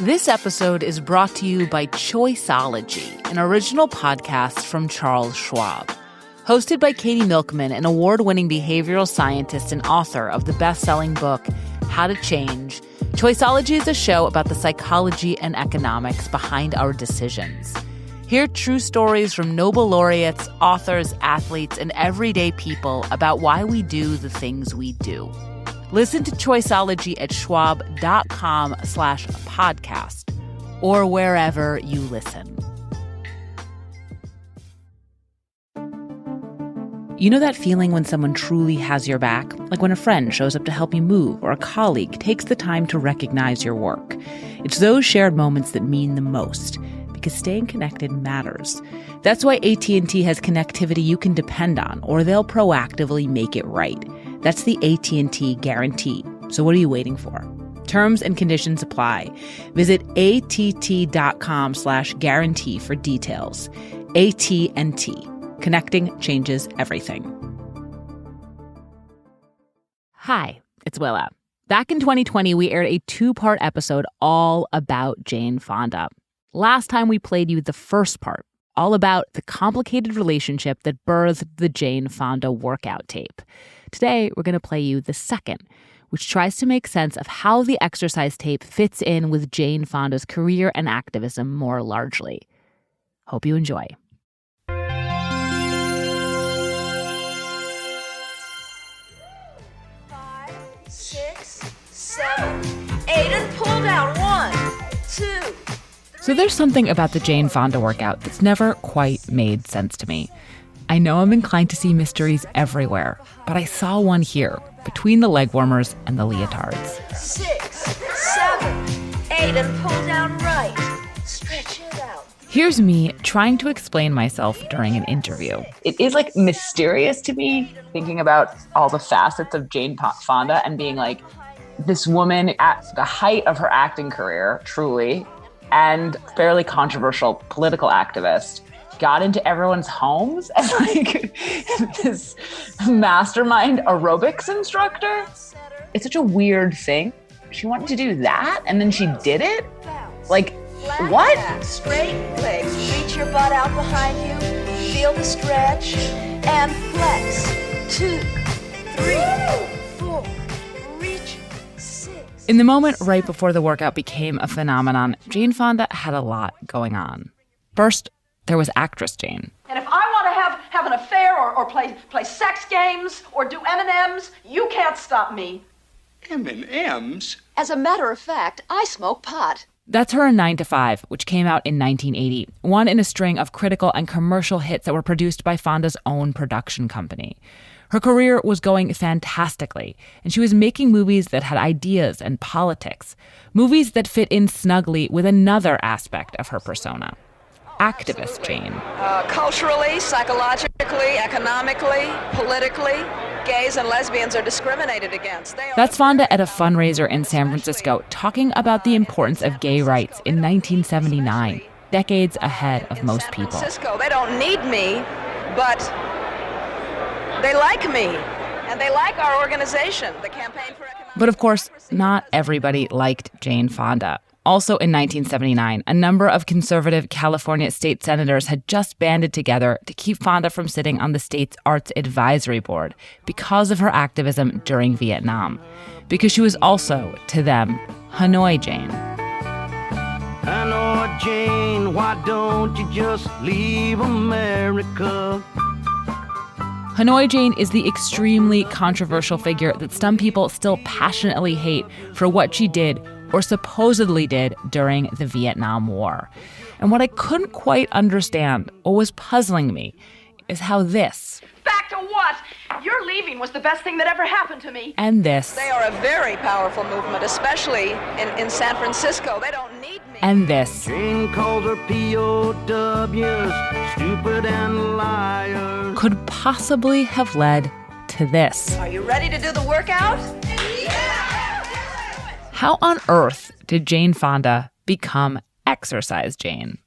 This episode is brought to you by Choiceology, an original podcast from Charles Schwab. Hosted by Katie Milkman, an award-winning behavioral scientist and author of the best-selling book, How to Change, Choiceology is a show about the psychology and economics behind our decisions. Hear true stories from Nobel laureates, authors, athletes, and everyday people about why we do the things we do. Listen to Choiceology at schwab.com/podcast or wherever you listen. You know that feeling when someone truly has your back? Like when a friend shows up to help you move or a colleague takes the time to recognize your work. It's those shared moments that mean the most, because staying connected matters. That's why AT&T has connectivity you can depend on, or they'll proactively make it right. That's the AT&T guarantee. So what are you waiting for? Terms and conditions apply. Visit att.com/guarantee for details. AT&T. Connecting changes everything. Hi, it's Willa. Back in 2020, we aired a 2-part episode all about Jane Fonda. Last time we played you the first part, all about the complicated relationship that birthed the Jane Fonda workout tape. Today, we're going to play you the second, which tries to make sense of how the exercise tape fits in with Jane Fonda's career and activism more largely. Hope you enjoy. 5, 6, 7, 8, and pull down. 1, 2. So there's something about the Jane Fonda workout that's never quite made sense to me. I know I'm inclined to see mysteries everywhere, but I saw one here, between the leg warmers and the leotards. 6, 7, 8, and pull down right. Stretch it out. Here's me trying to explain myself during an interview. It is like mysterious to me, thinking about all the facets of Jane Fonda and being like this woman at the height of her acting career, truly, and fairly controversial political activist, got into everyone's homes as like this mastermind aerobics instructor. It's such a weird thing. She wanted to do that and then she did it? Like, Flat what? back, straight legs. Reach your butt out behind you. Feel the stretch. And flex. 2, 3, 4. Reach. 6. In the moment right before the workout became a phenomenon, Jane Fonda had a lot going on. First, there was actress Jane. And if I want to have an affair or play sex games or do M&Ms, you can't stop me. M&Ms? As a matter of fact, I smoke pot. That's her 9 to 5, which came out in 1980, one in a string of critical and commercial hits that were produced by Fonda's own production company. Her career was going fantastically, and she was making movies that had ideas and politics, movies that fit in snugly with another aspect of her persona. Activist Jane. Culturally, psychologically, economically, politically, gays and lesbians are discriminated against. That's Fonda at a fundraiser in San Francisco talking about the importance of gay rights in 1979, decades ahead of most people. San Francisco, they don't need me, but they like me, and they like our organization, the Campaign for Economic... But of course, not everybody liked Jane Fonda. Also in 1979, a number of conservative California state senators had just banded together to keep Fonda from sitting on the state's Arts Advisory Board because of her activism during Vietnam. Because she was also, to them, Hanoi Jane. Hanoi Jane, why don't you just leave America? Hanoi Jane is the extremely controversial figure that some people still passionately hate for what she did or supposedly did during the Vietnam War. And what I couldn't quite understand, what was puzzling me, is how this... Back to what? Your leaving was the best thing that ever happened to me. And this... They are a very powerful movement, especially in San Francisco. They don't need me. And this... Jane calls her POWs stupid and liars. Could possibly have led to this. Are you ready to do the workout? How on earth did Jane Fonda become Exercise Jane?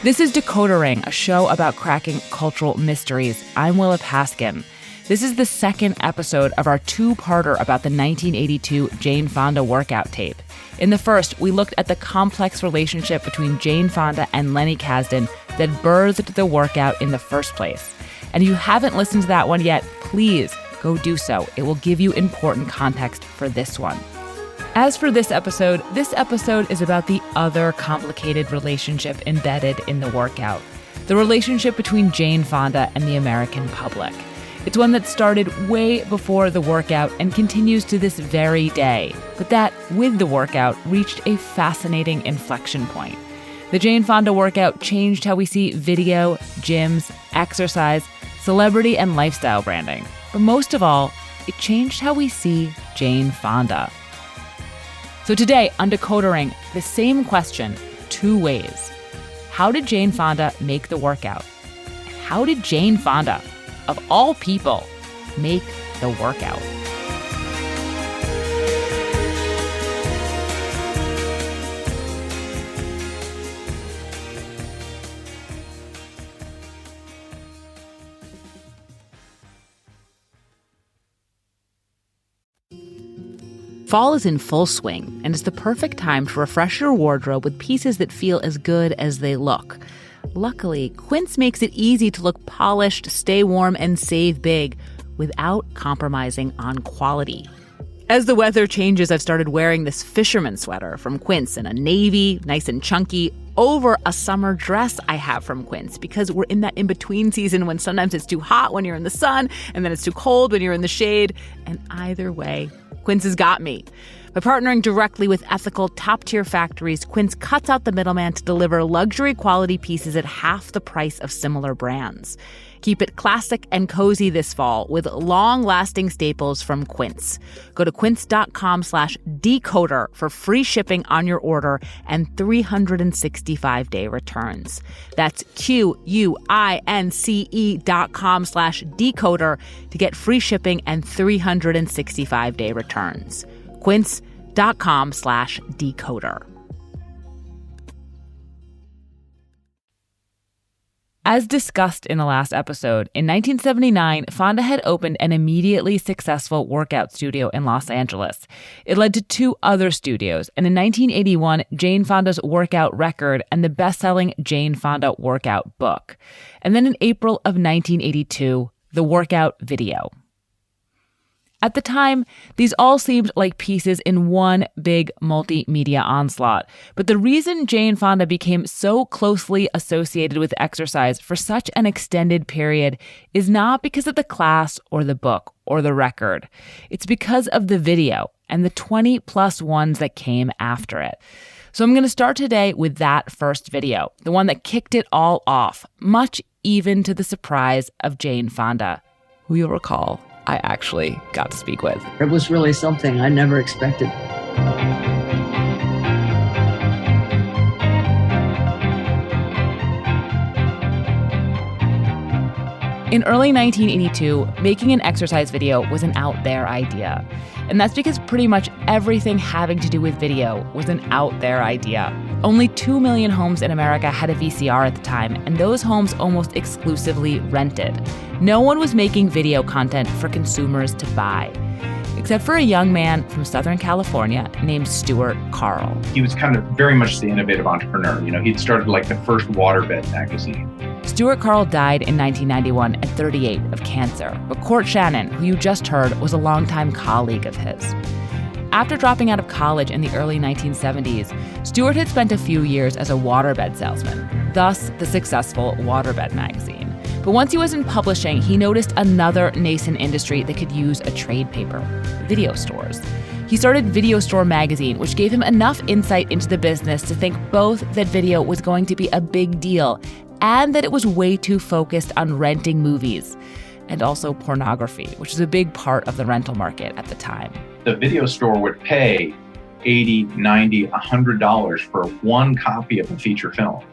This is Decoder Ring, a show about cracking cultural mysteries. I'm Willa Paskin. This is the second episode of our two-parter about the 1982 Jane Fonda workout tape. In the first, we looked at the complex relationship between Jane Fonda and Lenny Kasdan that birthed the workout in the first place. And if you haven't listened to that one yet, please go do so. It will give you important context for this one. As for this episode is about the other complicated relationship embedded in the workout, the relationship between Jane Fonda and the American public. It's one that started way before the workout and continues to this very day, but that, with the workout, reached a fascinating inflection point. The Jane Fonda workout changed how we see video, gyms, exercise, celebrity, and lifestyle branding. But most of all, it changed how we see Jane Fonda. So today on Decoder Ring, the same question, two ways. How did Jane Fonda make the workout? And how did Jane Fonda, of all people, make the workout? Fall is in full swing, and it's the perfect time to refresh your wardrobe with pieces that feel as good as they look. Luckily, Quince makes it easy to look polished, stay warm, and save big without compromising on quality. As the weather changes, I've started wearing this fisherman sweater from Quince in a navy, nice and chunky, over a summer dress I have from Quince, because we're in that in-between season when sometimes it's too hot when you're in the sun, and then it's too cold when you're in the shade. And either way, Quince has got me. By partnering directly with ethical, top-tier factories, Quince cuts out the middleman to deliver luxury quality pieces at half the price of similar brands. Keep it classic and cozy this fall with long-lasting staples from Quince. Go to quince.com/decoder for free shipping on your order and 365-day returns. That's QUINCE.com/decoder to get free shipping and 365-day returns. Quince.com/decoder. As discussed in the last episode, in 1979, Fonda had opened an immediately successful workout studio in Los Angeles. It led to two other studios, and in 1981, Jane Fonda's workout record and the best-selling Jane Fonda workout book. And then in April of 1982, the workout video. At the time, these all seemed like pieces in one big multimedia onslaught. But the reason Jane Fonda became so closely associated with exercise for such an extended period is not because of the class or the book or the record. It's because of the video and the 20-plus ones that came after it. So I'm going to start today with that first video, the one that kicked it all off, much even to the surprise of Jane Fonda, who you'll recall I actually got to speak with. It was really something I never expected. In early 1982, making an exercise video was an out there idea. And that's because pretty much everything having to do with video was an out there idea. Only 2 million homes in America had a VCR at the time, and those homes almost exclusively rented. No one was making video content for consumers to buy, except for a young man from Southern California named Stuart Carl. He was kind of very much the innovative entrepreneur. You know, he'd started like the first waterbed magazine. Stuart Carl died in 1991 at 38 of cancer, but Court Shannon, who you just heard, was a longtime colleague of his. After dropping out of college in the early 1970s, Stuart had spent a few years as a waterbed salesman, thus the successful Waterbed magazine. But once he was in publishing, he noticed another nascent industry that could use a trade paper: video stores. He started Video Store magazine, which gave him enough insight into the business to think both that video was going to be a big deal and that it was way too focused on renting movies and also pornography, which is a big part of the rental market at the time. The video store would pay $80, $90, $100 for one copy of a feature film.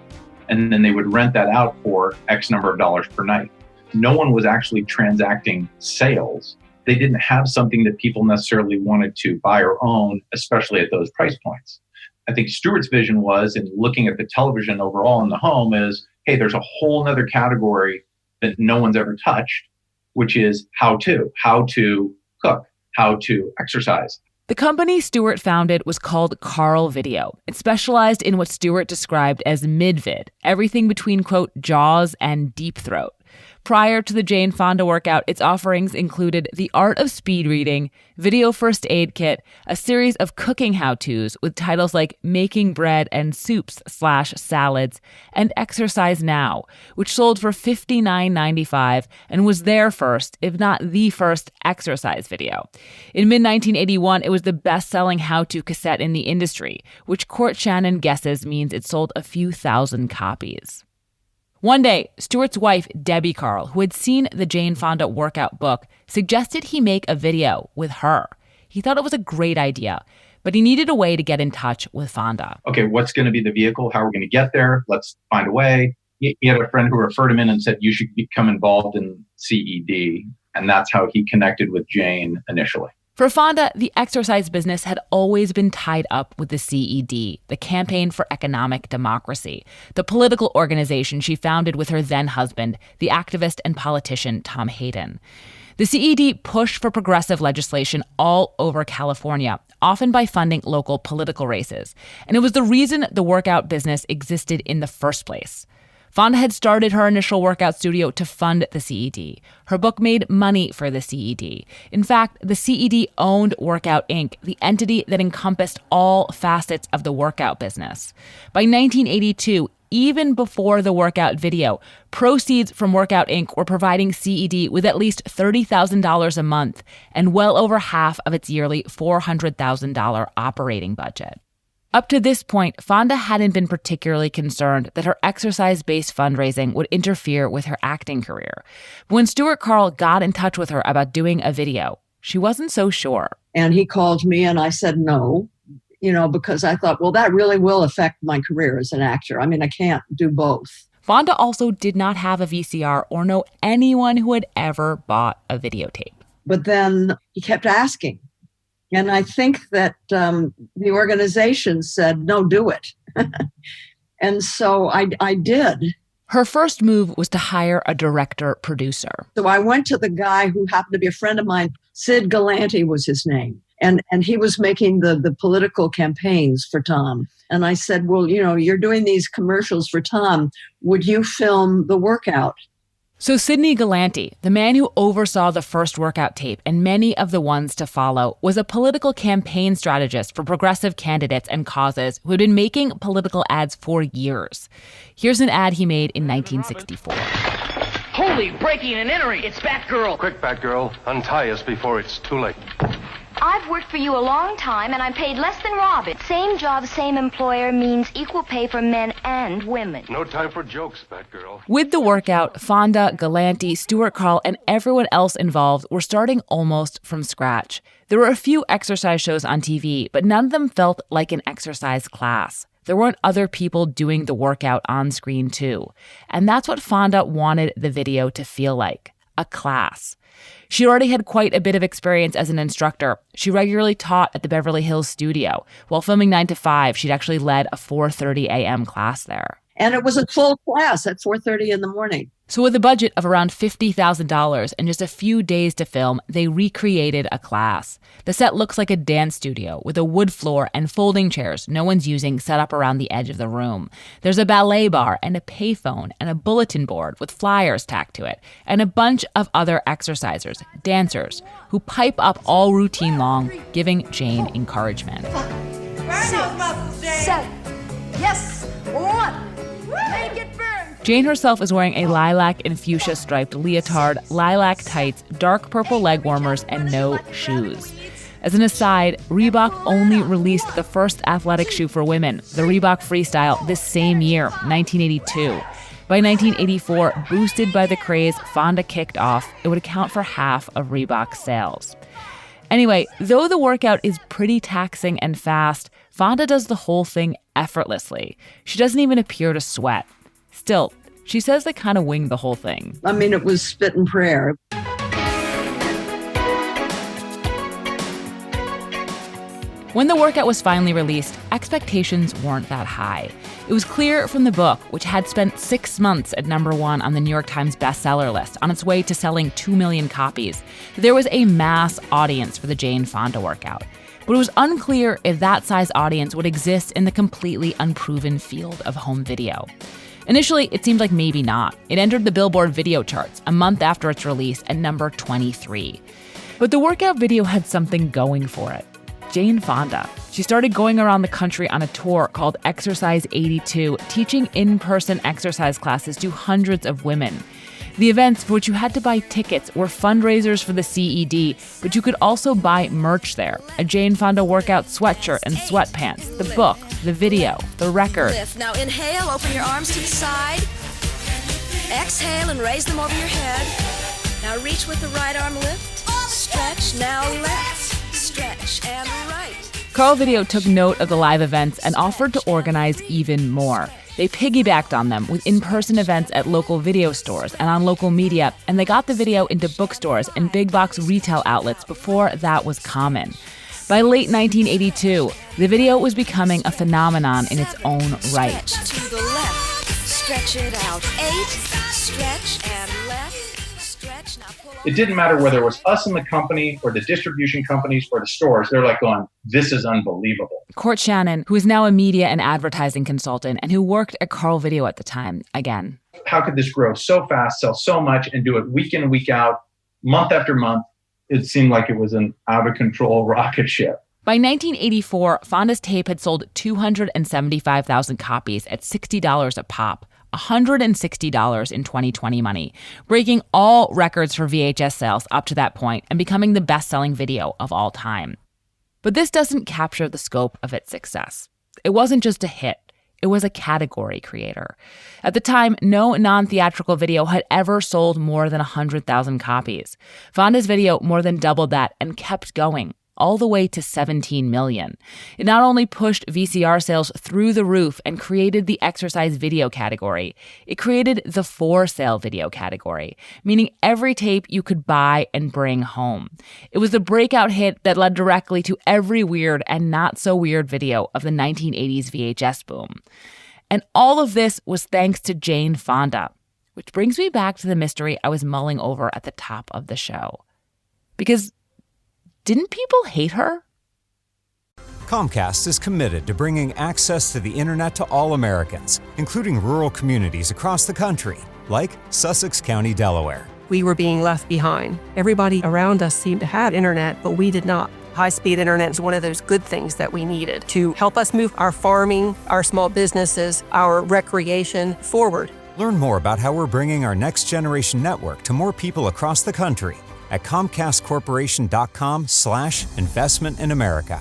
And then they would rent that out for X number of dollars per night. No one was actually transacting sales. They didn't have something that people necessarily wanted to buy or own, especially at those price points. I think Stuart's vision was, in looking at the television overall in the home, is, hey, there's a whole nother category that no one's ever touched. which is how to cook, how to exercise. The company Stewart founded was called Carl Video. It specialized in what Stewart described as mid-vid, everything between, quote, Jaws and Deep Throat. Prior to the Jane Fonda workout, its offerings included the art of speed reading, video first aid kit, a series of cooking how-tos with titles like Making Bread and Soups/Salads, and Exercise Now, which sold for $59.95 and was their first, if not the first, exercise video. In mid-1981, it was the best-selling how-to cassette in the industry, which Court Shannon guesses means it sold a few thousand copies. One day, Stewart's wife, Debbie Carl, who had seen the Jane Fonda workout book, suggested he make a video with her. He thought it was a great idea, but he needed a way to get in touch with Fonda. Okay, what's going to be the vehicle? How are we going to get there? Let's find a way. He had a friend who referred him in and said, you should become involved in CED. And that's how he connected with Jane initially. For Fonda, the exercise business had always been tied up with the CED, the Campaign for Economic Democracy, the political organization she founded with her then-husband, the activist and politician Tom Hayden. The CED pushed for progressive legislation all over California, often by funding local political races. And it was the reason the workout business existed in the first place. Fonda had started her initial workout studio to fund the CED. Her book made money for the CED. In fact, the CED owned Workout Inc., the entity that encompassed all facets of the workout business. By 1982, even before the workout video, proceeds from Workout Inc. were providing CED with at least $30,000 a month and well over half of its yearly $400,000 operating budget. Up to this point, Fonda hadn't been particularly concerned that her exercise-based fundraising would interfere with her acting career. But when Stewart Carl got in touch with her about doing a video, she wasn't so sure. And he called me and I said no, because I thought, well, that really will affect my career as an actor. I mean, I can't do both. Fonda also did not have a VCR or know anyone who had ever bought a videotape. But then he kept asking. And I think that the organization said, no, do it. And so I did. Her first move was to hire a director-producer. So I went to the guy who happened to be a friend of mine. Sid Galante was his name. And he was making the political campaigns for Tom. And I said, well, you're doing these commercials for Tom. Would you film the workout? So Sidney Galante, the man who oversaw the first workout tape and many of the ones to follow, was a political campaign strategist for progressive candidates and causes who had been making political ads for years. Here's an ad he made in 1964. Holy, breaking and entering! It's Batgirl! Quick, Batgirl, untie us before it's too late. I've worked for you a long time, and I'm paid less than Robin. Same job, same employer means equal pay for men and women. No time for jokes, Batgirl. With the workout, Fonda, Galante, Stewart Carl, and everyone else involved were starting almost from scratch. There were a few exercise shows on TV, but none of them felt like an exercise class. There weren't other people doing the workout on screen too. And that's what Fonda wanted the video to feel like, a class. She already had quite a bit of experience as an instructor. She regularly taught at the Beverly Hills studio. While filming 9 to 5, she'd actually led a 4:30 a.m. class there. And it was a full class at 4:30 in the morning. So with a budget of around $50,000 and just a few days to film, they recreated a class. The set looks like a dance studio with a wood floor and folding chairs no one's using set up around the edge of the room. There's a ballet bar and a payphone and a bulletin board with flyers tacked to it and a bunch of other exercisers, dancers, who pipe up all routine long, giving Jane encouragement. 6, 7, yes, 1, make it burn. Jane herself is wearing a lilac and fuchsia striped leotard, lilac tights, dark purple leg warmers, and no shoes. As an aside, Reebok only released the first athletic shoe for women, the Reebok Freestyle, this same year, 1982. By 1984, boosted by the craze Fonda kicked off, it would account for half of Reebok's sales. Anyway, though the workout is pretty taxing and fast, Fonda does the whole thing effortlessly. She doesn't even appear to sweat. Still, she says they kind of winged the whole thing. I mean, it was spit and prayer. When the workout was finally released, expectations weren't that high. It was clear from the book, which had spent 6 months at #1 on the New York Times bestseller list on its way to selling 2 million copies, that there was a mass audience for the Jane Fonda workout. But it was unclear if that size audience would exist in the completely unproven field of home video. Initially, it seemed like maybe not. It entered the Billboard video charts a month after its release at number 23. But the workout video had something going for it. Jane Fonda. She started going around the country on a tour called Exercise 82, teaching in-person exercise classes to hundreds of women. The events, for which you had to buy tickets, were fundraisers for the CED, but you could also buy merch there. A Jane Fonda workout sweatshirt and sweatpants, the book, the video, the record. Now inhale, open your arms to the side. Exhale and raise them over your head. Now reach with the right arm, lift. Stretch, now left. Stretch and right. Carl Video took note of the live events and offered to organize even more. They piggybacked on them with in-person events at local video stores and on local media, and they got the video into bookstores and big box retail outlets before that was common. By late 1982, the video was becoming a phenomenon in its own right. Stretch to the left. Stretch it out. 8. Stretch and left. Stretch. Now pull up. It didn't matter whether it was us in the company or the distribution companies or the stores. They're like going, this is unbelievable. Court Shannon, who is now a media and advertising consultant and who worked at Carl Video at the time, again. How could this grow so fast, sell so much, and do it week in, week out, month after month? It seemed like it was an out-of-control rocket ship. By 1984, Fonda's tape had sold 275,000 copies at $60 a pop, $160 in 2020 money, breaking all records for VHS sales up to that point and becoming the best-selling video of all time. But this doesn't capture the scope of its success. It wasn't just a hit. It was a category creator. At the time, no non-theatrical video had ever sold more than 100,000 copies. Fonda's video more than doubled that and kept going, all the way to 17 million. It not only pushed VCR sales through the roof and created the exercise video category, it created the for-sale video category, meaning every tape you could buy and bring home. It was the breakout hit that led directly to every weird and not so weird video of the 1980s VHS boom. And all of this was thanks to Jane Fonda, which brings me back to the mystery I was mulling over at the top of the show. Because didn't people hate her? Comcast is committed to bringing access to the internet to all Americans, including rural communities across the country, like Sussex County, Delaware. We were being left behind. Everybody around us seemed to have internet, but we did not. High-speed internet is one of those good things that we needed to help us move our farming, our small businesses, our recreation forward. Learn more about how we're bringing our next-generation network to more people across the country at comcastcorporation.com/investment in America.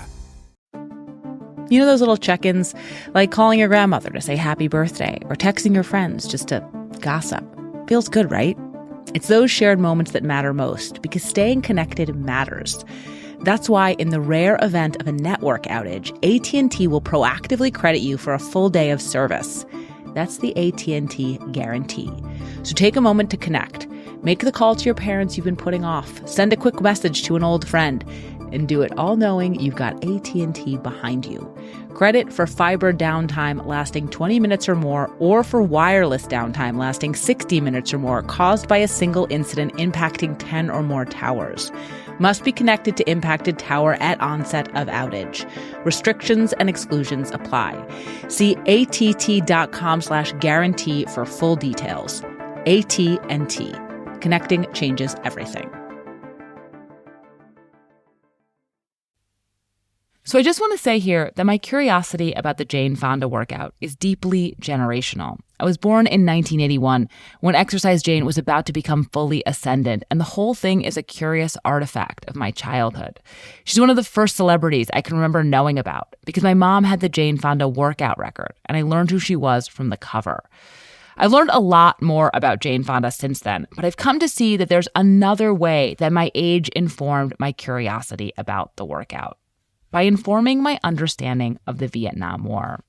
You know those little check-ins, like calling your grandmother to say happy birthday or texting your friends just to gossip. Feels good, right? It's those shared moments that matter most because staying connected matters. That's why in the rare event of a network outage, AT&T will proactively credit you for a full day of service. That's the AT&T guarantee. So take a moment to connect. Make the call to your parents you've been putting off. Send a quick message to an old friend. And do it all knowing you've got AT&T behind you. Credit for fiber downtime lasting 20 minutes or more, or for wireless downtime lasting 60 minutes or more caused by a single incident impacting 10 or more towers. Must be connected to impacted tower at onset of outage. Restrictions and exclusions apply. See att.com/guarantee for full details. AT&T. Connecting changes everything. So I just want to say here that my curiosity about the Jane Fonda workout is deeply generational. I was born in 1981 when Exercise Jane was about to become fully ascendant, and the whole thing is a curious artifact of my childhood. She's one of the first celebrities I can remember knowing about because my mom had the Jane Fonda workout record, and I learned who she was from the cover. I've learned a lot more about Jane Fonda since then, but I've come to see that there's another way that my age informed my curiosity about the workout. By informing my understanding of the Vietnam War.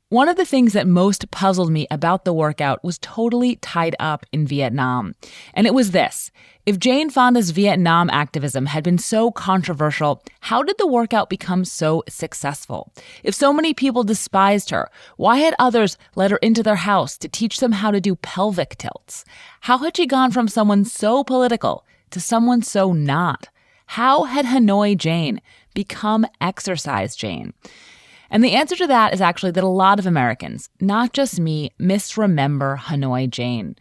One of the things that most puzzled me about the workout was totally tied up in Vietnam. And it was this. If Jane Fonda's Vietnam activism had been so controversial, how did the workout become so successful? If so many people despised her, why had others let her into their house to teach them how to do pelvic tilts? How had she gone from someone so political to someone so not? How had Hanoi Jane become Exercise Jane? And the answer to that is actually that a lot of Americans, not just me, misremember Hanoi Jane.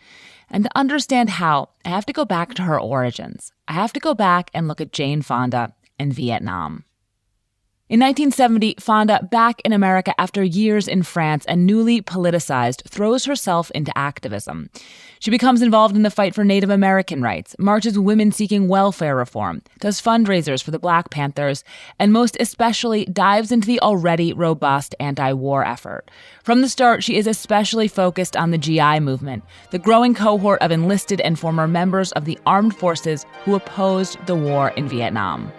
And to understand how, I have to go back to her origins. I have to go back and look at Jane Fonda and Vietnam. In 1970, Fonda, back in America after years in France and newly politicized, throws herself into activism. She becomes involved in the fight for Native American rights, marches with women seeking welfare reform, does fundraisers for the Black Panthers, and most especially dives into the already robust anti-war effort. From the start, she is especially focused on the GI movement, the growing cohort of enlisted and former members of the armed forces who opposed the war in Vietnam.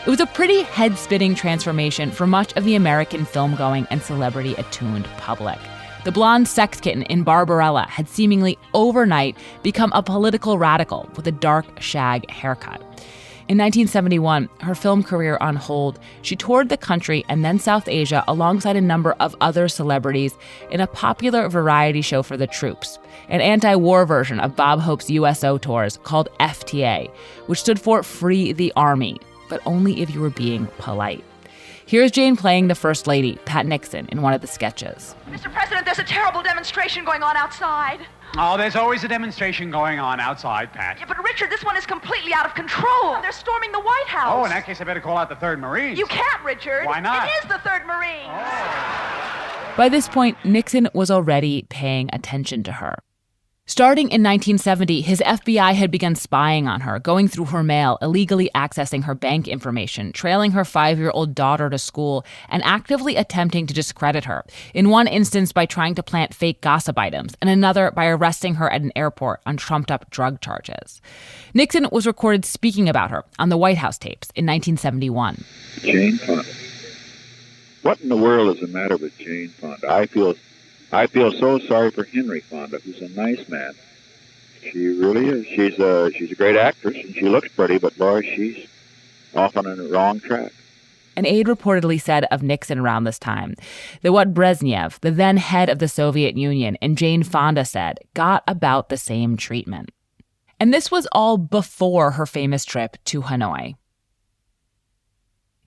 It was a pretty head-spinning transformation for much of the American film-going and celebrity-attuned public. The blonde sex kitten in Barbarella had seemingly overnight become a political radical with a dark shag haircut. In 1971, her film career on hold, she toured the country and then South Asia alongside a number of other celebrities in a popular variety show for the troops, an anti-war version of Bob Hope's USO tours called FTA, which stood for Free the Army, but only if you were being polite. Here's Jane playing the First Lady, Pat Nixon, in one of the sketches. Mr. President, there's a terrible demonstration going on outside. Oh, there's always a demonstration going on outside, Pat. Yeah, but Richard, this one is completely out of control. They're storming the White House. Oh, in that case, I better call out the 3rd Marines. You can't, Richard. Why not? It is the 3rd Marines. Oh. By this point, Nixon was already paying attention to her. Starting in 1970, his FBI had begun spying on her, going through her mail, illegally accessing her bank information, trailing her 5-year-old daughter to school, and actively attempting to discredit her, in one instance by trying to plant fake gossip items, and another by arresting her at an airport on trumped-up drug charges. Nixon was recorded speaking about her on the White House tapes in 1971. Jane Fonda. What in the world is the matter with Jane Fonda? I feel so sorry for Henry Fonda, who's a nice man. She really is. She's a great actress, and she looks pretty, but boy, she's often on the wrong track. An aide reportedly said of Nixon around this time that what Brezhnev, the then head of the Soviet Union, and Jane Fonda said got about the same treatment. And this was all before her famous trip to Hanoi.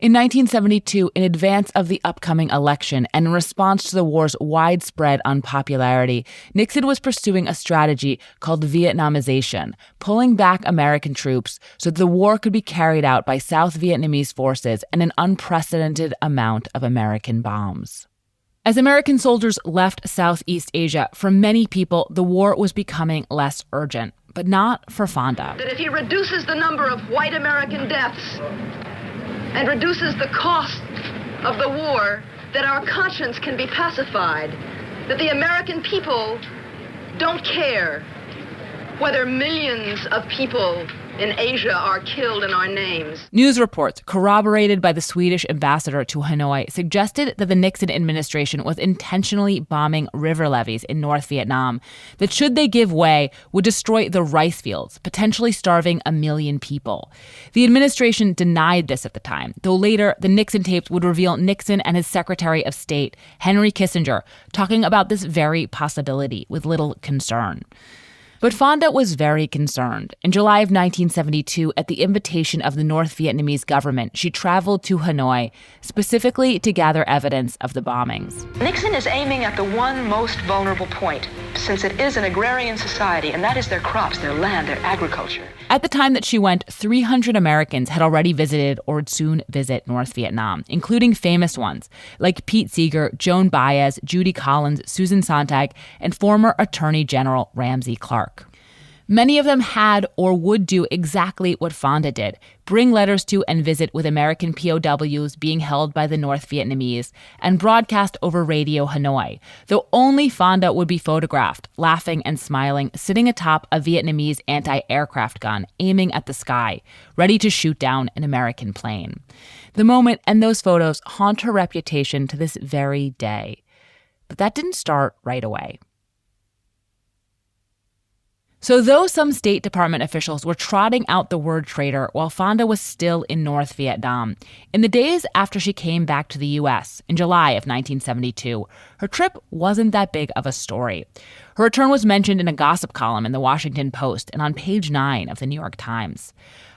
In 1972, in advance of the upcoming election and in response to the war's widespread unpopularity, Nixon was pursuing a strategy called Vietnamization, pulling back American troops so that the war could be carried out by South Vietnamese forces and an unprecedented amount of American bombs. As American soldiers left Southeast Asia, for many people, the war was becoming less urgent, but not for Fonda. That if he reduces the number of white American deaths and reduces the cost of the war, that our conscience can be pacified, that the American people don't care whether millions of people in Asia are killed in our names. News reports, corroborated by the Swedish ambassador to Hanoi, suggested that the Nixon administration was intentionally bombing river levees in North Vietnam that, should they give way, would destroy the rice fields, potentially starving 1 million people. The administration denied this at the time, though later the Nixon tapes would reveal Nixon and his Secretary of State, Henry Kissinger, talking about this very possibility with little concern. But Fonda was very concerned. In July of 1972, at the invitation of the North Vietnamese government, she traveled to Hanoi, specifically to gather evidence of the bombings. Nixon is aiming at the one most vulnerable point, since it is an agrarian society, and that is their crops, their land, their agriculture. At the time that she went, 300 Americans had already visited or would soon visit North Vietnam, including famous ones like Pete Seeger, Joan Baez, Judy Collins, Susan Sontag, and former Attorney General Ramsey Clark. Many of them had or would do exactly what Fonda did, bring letters to and visit with American POWs being held by the North Vietnamese, and broadcast over Radio Hanoi, though only Fonda would be photographed, laughing and smiling, sitting atop a Vietnamese anti-aircraft gun, aiming at the sky, ready to shoot down an American plane. The moment and those photos haunt her reputation to this very day. But that didn't start right away. So though some State Department officials were trotting out the word traitor while Fonda was still in North Vietnam, in the days after she came back to the U.S. in July of 1972, her trip wasn't that big of a story. Her return was mentioned in a gossip column in the Washington Post and on page 9 of the New York Times.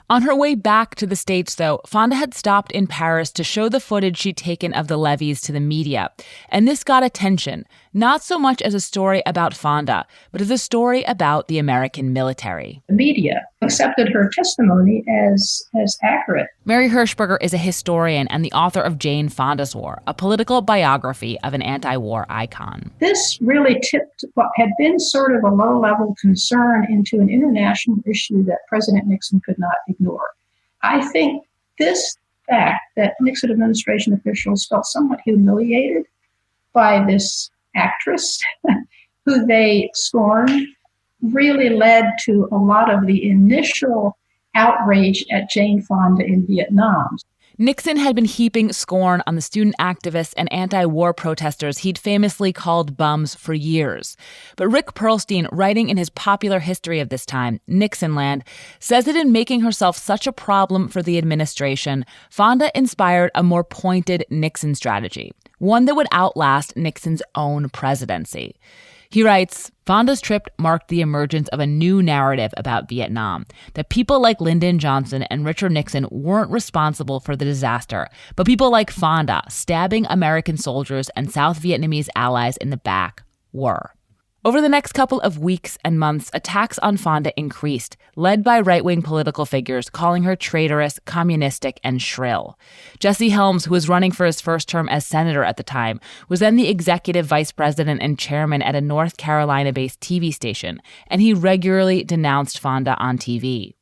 On her way back to the States, though, Fonda had stopped in Paris to show the footage she'd taken of the levees to the media. And this got attention, not so much as a story about Fonda, but as a story about the American military. The media accepted her testimony as accurate. Mary Hershberger is a historian and the author of Jane Fonda's War, a political biography of an anti-war icon. This really tipped what had been sort of a low-level concern into an international issue that President Nixon could not ignore. I think this fact that Nixon administration officials felt somewhat humiliated by this actress who they scorned really led to a lot of the initial outrage at Jane Fonda in Vietnam. Nixon had been heaping scorn on the student activists and anti-war protesters he'd famously called bums for years. But Rick Perlstein, writing in his popular history of this time, Nixonland, says that in making herself such a problem for the administration, Fonda inspired a more pointed Nixon strategy, one that would outlast Nixon's own presidency. He writes, Fonda's trip marked the emergence of a new narrative about Vietnam, that people like Lyndon Johnson and Richard Nixon weren't responsible for the disaster, but people like Fonda, stabbing American soldiers and South Vietnamese allies in the back, were. Over the next couple of weeks and months, attacks on Fonda increased, led by right-wing political figures calling her traitorous, communistic, and shrill. Jesse Helms, who was running for his first term as senator at the time, was then the executive vice president and chairman at a North Carolina-based TV station, and he regularly denounced Fonda on TV.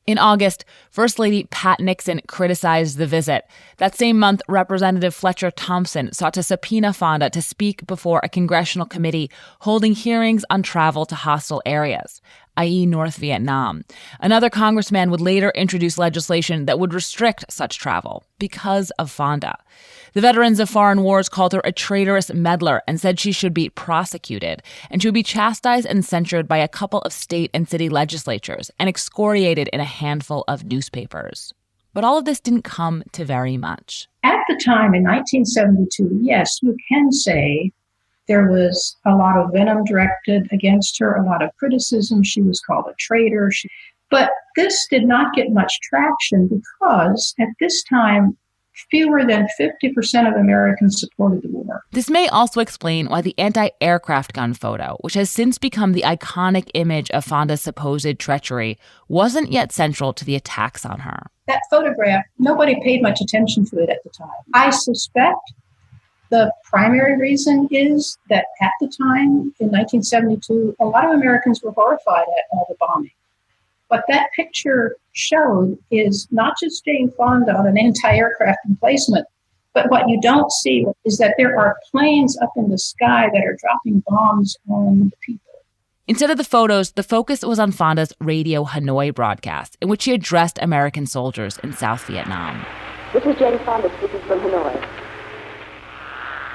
In August, First Lady Pat Nixon criticized the visit. That same month, Representative Fletcher Thompson sought to subpoena Fonda to speak before a congressional committee holding hearings on travel to hostile areas, i.e. North Vietnam. Another congressman would later introduce legislation that would restrict such travel because of Fonda. The veterans of foreign wars called her a traitorous meddler and said she should be prosecuted, and she would be chastised and censured by a couple of state and city legislatures and excoriated in a handful of newspapers. But all of this didn't come to very much. At the time, in 1972, yes, you can say there was a lot of venom directed against her, a lot of criticism. She was called a traitor. But this did not get much traction because at this time, fewer than 50% of Americans supported the war. This may also explain why the anti-aircraft gun photo, which has since become the iconic image of Fonda's supposed treachery, wasn't yet central to the attacks on her. That photograph, nobody paid much attention to it at the time. I suspect the primary reason is that at the time, in 1972, a lot of Americans were horrified at all the bombing. What that picture showed is not just Jane Fonda on an anti-aircraft emplacement, but what you don't see is that there are planes up in the sky that are dropping bombs on the people. Instead of the photos, the focus was on Fonda's Radio Hanoi broadcast, in which she addressed American soldiers in South Vietnam. This is Jane Fonda speaking from Hanoi.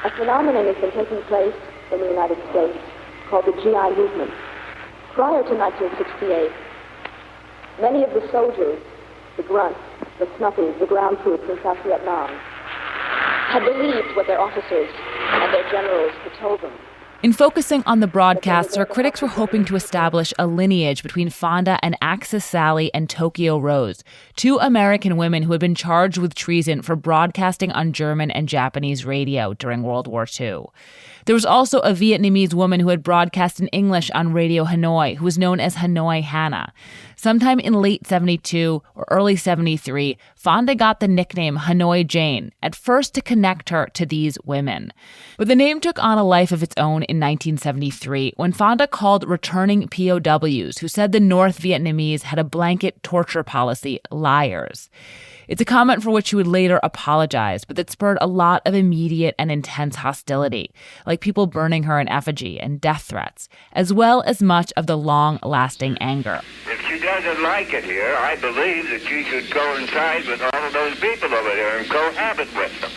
A phenomenon has been taking place in the United States called the GI movement. Prior to 1968, many of the soldiers, the grunts, the snuffies, the ground troops in South Vietnam, had believed what their officers and their generals had told them. In focusing on the broadcasts, her critics were hoping to establish a lineage between Fonda and Axis Sally and Tokyo Rose, two American women who had been charged with treason for broadcasting on German and Japanese radio during World War II. There was also a Vietnamese woman who had broadcast in English on Radio Hanoi, who was known as Hanoi Hannah. Sometime in late 72 or early 73, Fonda got the nickname Hanoi Jane, at first to connect her to these women. But the name took on a life of its own in 1973 when Fonda called returning POWs who said the North Vietnamese had a blanket torture policy liars. It's a comment for which she would later apologize, but that spurred a lot of immediate and intense hostility, like people burning her in effigy and death threats, as well as much of the long-lasting anger. If she doesn't like it here, I believe that she should coincide with all of those people over there and cohabit with them.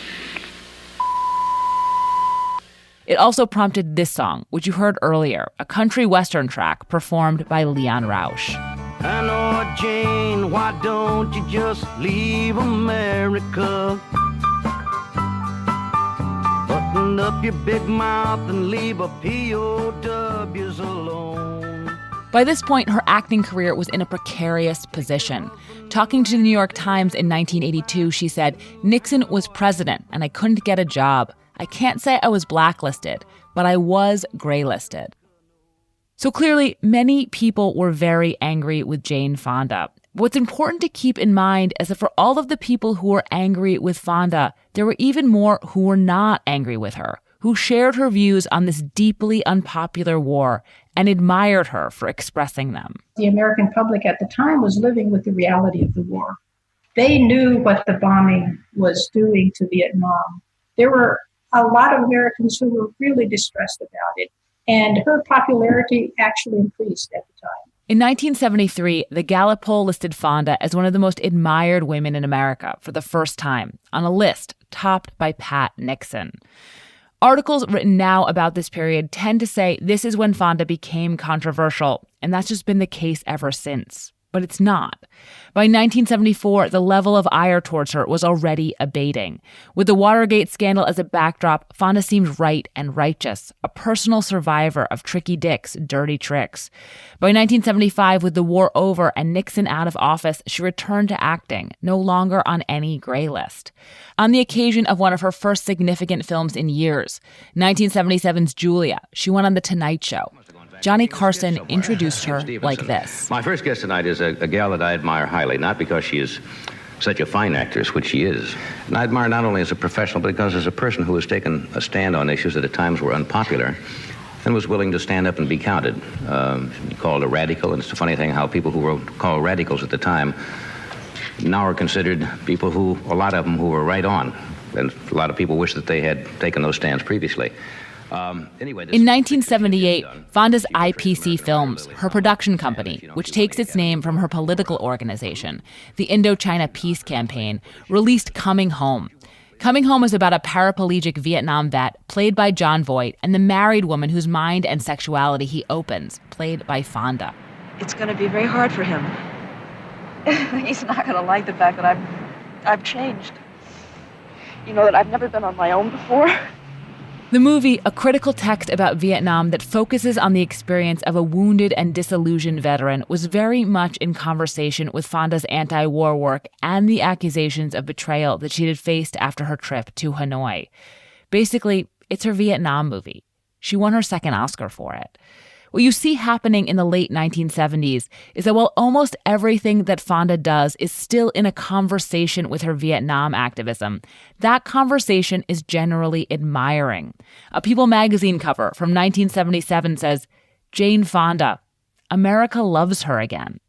It also prompted this song, which you heard earlier, a country western track performed by Leon Rausch. Hanoi Jane, why don't you just leave America? Button up your big mouth and leave a POWs alone. By this point, her acting career was in a precarious position. Talking to the New York Times in 1982, she said, "Nixon was president and I couldn't get a job. I can't say I was blacklisted, but I was graylisted." So clearly, many people were very angry with Jane Fonda. What's important to keep in mind is that for all of the people who were angry with Fonda, there were even more who were not angry with her, who shared her views on this deeply unpopular war and admired her for expressing them. The American public at the time was living with the reality of the war. They knew what the bombing was doing to Vietnam. There were a lot of Americans who were really distressed about it. And her popularity actually increased at the time. In 1973, the Gallup poll listed Fonda as one of the most admired women in America for the first time, on a list topped by Pat Nixon. Articles written now about this period tend to say this is when Fonda became controversial, and that's just been the case ever since. But it's not. By 1974, the level of ire towards her was already abating. With the Watergate scandal as a backdrop, Fonda seemed right and righteous, a personal survivor of Tricky Dick's dirty tricks. By 1975, with the war over and Nixon out of office, she returned to acting, no longer on any gray list. On the occasion of one of her first significant films in years, 1977's Julia, she went on The Tonight Show. Johnny Carson introduced her like this. My first guest tonight is a gal that I admire highly, not because she is such a fine actress, which she is. And I admire not only as a professional, but because as a person who has taken a stand on issues that at times were unpopular and was willing to stand up and be counted. Called a radical, and it's a funny thing how people who were called radicals at the time now are considered people who, a lot of them who were right on. And a lot of people wish that they had taken those stands previously. In 1978, Fonda's IPC Films, her production company, which takes its name from her political organization, the Indochina Peace Campaign, released Coming Home. Coming Home is about a paraplegic Vietnam vet, played by Jon Voight, and the married woman whose mind and sexuality he opens, played by Fonda. It's going to be very hard for him. He's not going to like the fact that I've changed. You know, that I've never been on my own before. The movie, a critical text about Vietnam that focuses on the experience of a wounded and disillusioned veteran, was very much in conversation with Fonda's anti-war work and the accusations of betrayal that she had faced after her trip to Hanoi. Basically, it's her Vietnam movie. She won her second Oscar for it. What you see happening in the late 1970s is that while almost everything that Fonda does is still in a conversation with her Vietnam activism, that conversation is generally admiring. A People magazine cover from 1977 says, "Jane Fonda, America loves her again."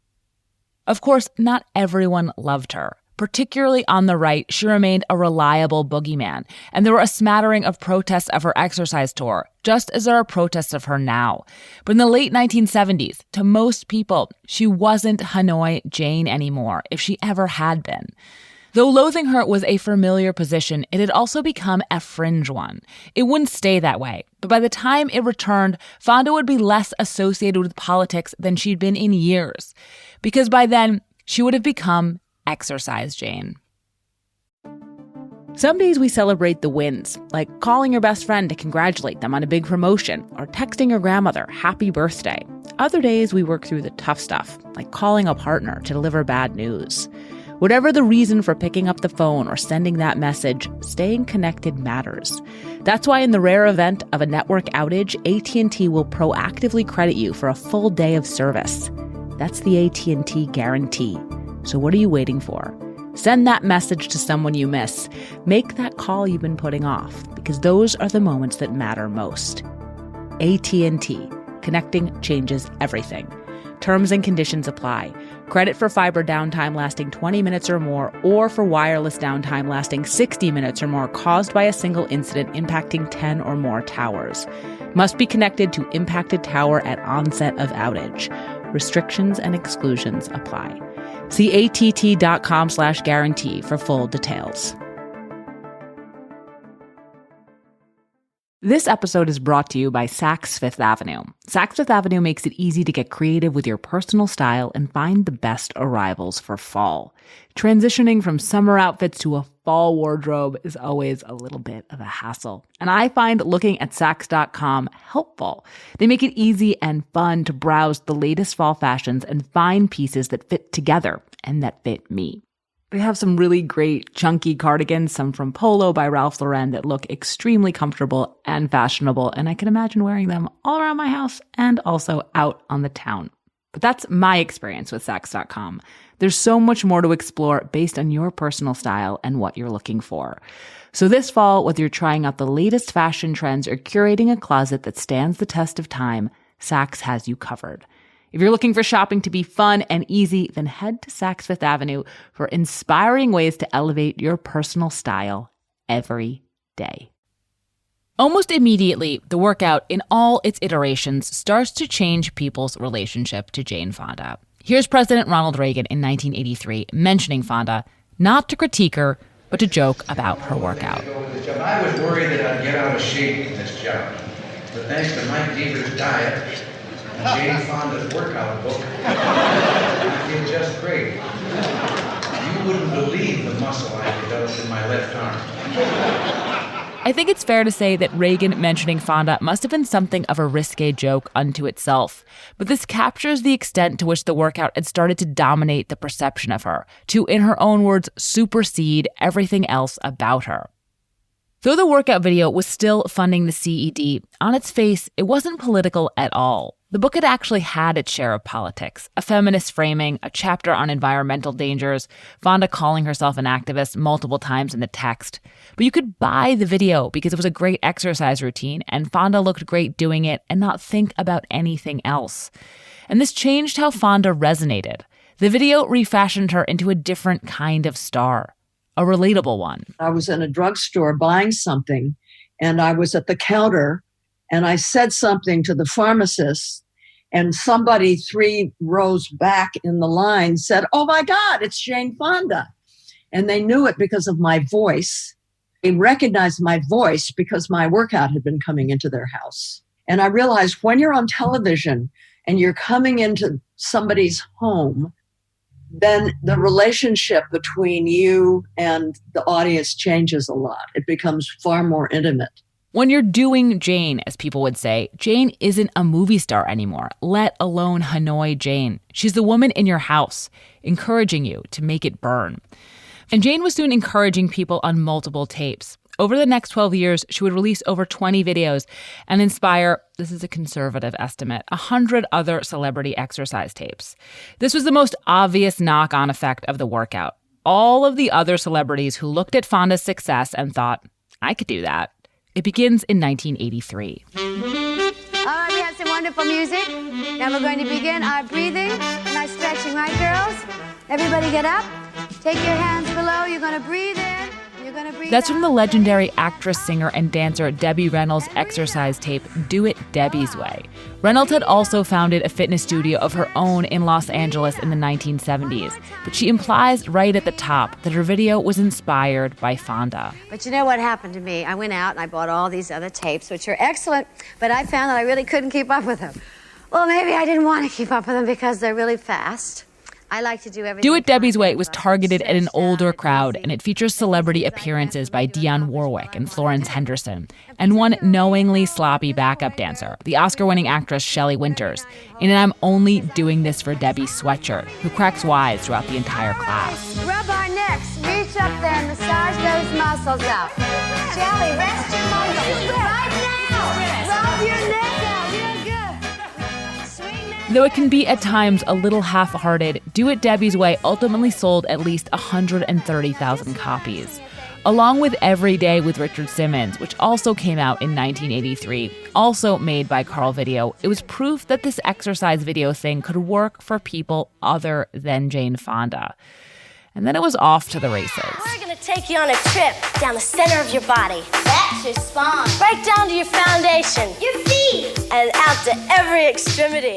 Of course, not everyone loved her. Particularly on the right, she remained a reliable boogeyman, and there were a smattering of protests of her exercise tour, just as there are protests of her now. But in the late 1970s, to most people, she wasn't Hanoi Jane anymore, if she ever had been. Though loathing her was a familiar position, it had also become a fringe one. It wouldn't stay that way, but by the time it returned, Fonda would be less associated with politics than she'd been in years, because by then, she would have become Exercise Jane. Some days we celebrate the wins, like calling your best friend to congratulate them on a big promotion or texting your grandmother happy birthday. Other days we work through the tough stuff, like calling a partner to deliver bad news. Whatever the reason for picking up the phone or sending that message, staying connected matters. That's why in the rare event of a network outage, AT&T will proactively credit you for a full day of service. That's the AT&T guarantee. So what are you waiting for? Send that message to someone you miss. Make that call you've been putting off, because those are the moments that matter most. AT&T. Connecting changes everything. Terms and conditions apply. Credit for fiber downtime lasting 20 minutes or more, or for wireless downtime lasting 60 minutes or more caused by a single incident impacting 10 or more towers. Must be connected to impacted tower at onset of outage. Restrictions and exclusions apply. See att.com/guarantee for full details. This episode is brought to you by Saks Fifth Avenue. Saks Fifth Avenue makes it easy to get creative with your personal style and find the best arrivals for fall. Transitioning from summer outfits to a fall wardrobe is always a little bit of a hassle. And I find looking at Saks.com helpful. They make it easy and fun to browse the latest fall fashions and find pieces that fit together and that fit me. They have some really great chunky cardigans, some from Polo by Ralph Lauren that look extremely comfortable and fashionable, and I can imagine wearing them all around my house and also out on the town. But that's my experience with Saks.com. There's so much more to explore based on your personal style and what you're looking for. So this fall, whether you're trying out the latest fashion trends or curating a closet that stands the test of time, Saks has you covered. If you're looking for shopping to be fun and easy, then head to Saks Fifth Avenue for inspiring ways to elevate your personal style every day. Almost immediately, the workout in all its iterations starts to change people's relationship to Jane Fonda. Here's President Ronald Reagan in 1983 mentioning Fonda, not to critique her, but to joke about her workout. I was worried that I'd get out of shape in this job, but thanks to Mike Deaver's diet, Jane Fonda's workout book, I feel just great. You wouldn't believe the muscle I developed in my left arm. I think it's fair to say that Reagan mentioning Fonda must have been something of a risque joke unto itself. But this captures the extent to which the workout had started to dominate the perception of her, to, in her own words, supersede everything else about her. Though the workout video was still funding the CED, on its face, it wasn't political at all. The book had actually had its share of politics, a feminist framing, a chapter on environmental dangers, Fonda calling herself an activist multiple times in the text. But you could buy the video because it was a great exercise routine, and Fonda looked great doing it and not think about anything else. And this changed how Fonda resonated. The video refashioned her into a different kind of star. A relatable one. I was in a drugstore buying something, and I was at the counter, and I said something to the pharmacist, and somebody 3 rows back in the line said, "Oh my God, it's Jane Fonda." And they knew it because of my voice. They recognized my voice because my workout had been coming into their house. And I realized when you're on television and you're coming into somebody's home, then the relationship between you and the audience changes a lot. It becomes far more intimate. When you're doing Jane, as people would say, Jane isn't a movie star anymore, let alone Hanoi Jane. She's the woman in your house, encouraging you to make it burn. And Jane was soon encouraging people on multiple tapes. Over the next 12 years, she would release over 20 videos and inspire, this is a conservative estimate, 100 other celebrity exercise tapes. This was the most obvious knock-on effect of the workout. All of the other celebrities who looked at Fonda's success and thought, I could do that. It begins in 1983. All right, we have some wonderful music. Now we're going to begin our breathing and our stretching, right, girls? Everybody get up. Take your hands below. You're going to breathe in. You're going to breathe That's out. from the legendary actress, singer, and dancer Debbie Reynolds' exercise tape, Do It Debbie's Way. Reynolds had also founded a fitness studio of her own in Los Angeles in the 1970s, but she implies right at the top that her video was inspired by Fonda. But you know what happened to me? I went out and I bought all these other tapes, which are excellent, but I found that I really couldn't keep up with them. Well, maybe I didn't want to keep up with them because they're really fast. I like to do everything. Do It Debbie's Way was targeted at an older crowd, and it features celebrity appearances by Dionne Warwick and Florence Henderson, and one knowingly sloppy backup dancer, the Oscar-winning actress Shelley Winters, in an I'm only doing this for Debbie sweatshirt, who cracks wise throughout the entire class. Rub our necks. Reach up there and massage those muscles out. Shelley, rest your muscles. Right now. Rub your neck out. You're good. Swing that. Though it can be at times a little half-hearted, Do It Debbie's Way ultimately sold at least 130,000 copies. Along with Every Day with Richard Simmons, which also came out in 1983, also made by Carl Video, it was proof that this exercise video thing could work for people other than Jane Fonda. And then it was off to the races. We're going to take you on a trip down the center of your body. That's your spine. Right down to your foundation. Your feet. And out to every extremity.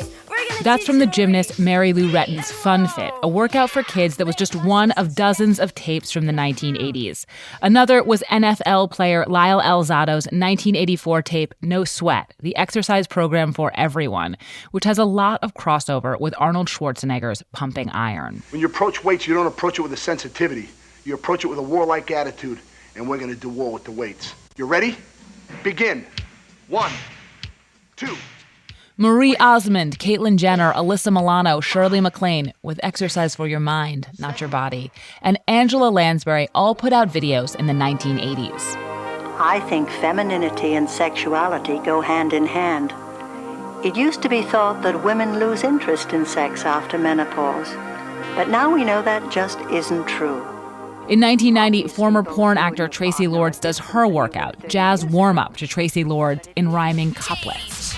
That's from the gymnast Mary Lou Retton's Fun Fit, a workout for kids that was just one of dozens of tapes from the 1980s. Another was NFL player Lyle Alzado's 1984 tape No Sweat, the exercise program for everyone, which has a lot of crossover with Arnold Schwarzenegger's Pumping Iron. When you approach weights, you don't approach it with a sensitivity. You approach it with a warlike attitude, and we're going to do war with the weights. You ready? Begin. 1, 2. Marie Osmond, Caitlyn Jenner, Alyssa Milano, Shirley MacLaine with Exercise for Your Mind, Not Your Body, and Angela Lansbury all put out videos in the 1980s. I think femininity and sexuality go hand in hand. It used to be thought that women lose interest in sex after menopause, but now we know that just isn't true. In 1990, former porn actor Tracy Lords does her workout, jazz warm-up to Tracy Lords in rhyming couplets.